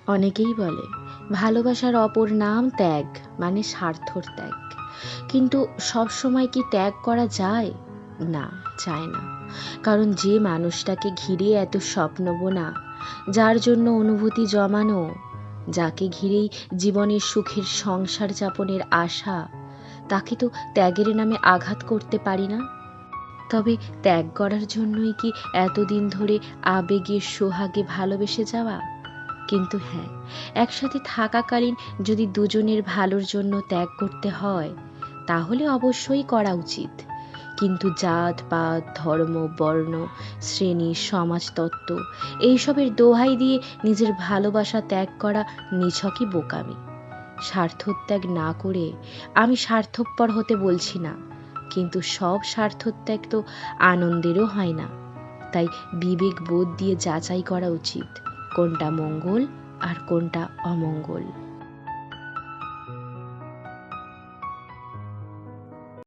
অনেকেই বলে ভালোবাসার অপর নাম ত্যাগ, মানে স্বার্থর ত্যাগ। কিন্তু সব সময় কি ত্যাগ করা যায়? না, যায় না। কারণ যে মানুষটাকে ঘিরে এত স্বপ্ন বোনা, যার জন্য অনুভূতি জমানো, যাকে ঘিরেই জীবনের সুখের সংসার যাপনের আশা, তাকে তো ত্যাগের নামে আঘাত করতে পারি না। তবে ত্যাগ করার জন্যই কি এতদিন ধরে আবেগে সোহাগে ভালোবেসে যাওয়া? কিন্তু হ্যাঁ, একসাথে থাকাকালীন যদি দুজনের ভালোর জন্য ত্যাগ করতে হয়, তাহলে অবশ্যই করা উচিত। কিন্তু জাত পাত ধর্ম বর্ণ শ্রেণী সমাজতত্ত্ব এইসবের দোহাই দিয়ে নিজের ভালোবাসা ত্যাগ করা নিছকই বোকামি। স্বার্থত্যাগ না করে আমি স্বার্থপর হতে বলছি না, কিন্তু সব স্বার্থত্যাগ তো আনন্দেরও হয় না। তাই বিবেক বোধ দিয়ে যাচাই করা উচিত কোনটা মঙ্গল আর কোনটা অমঙ্গল।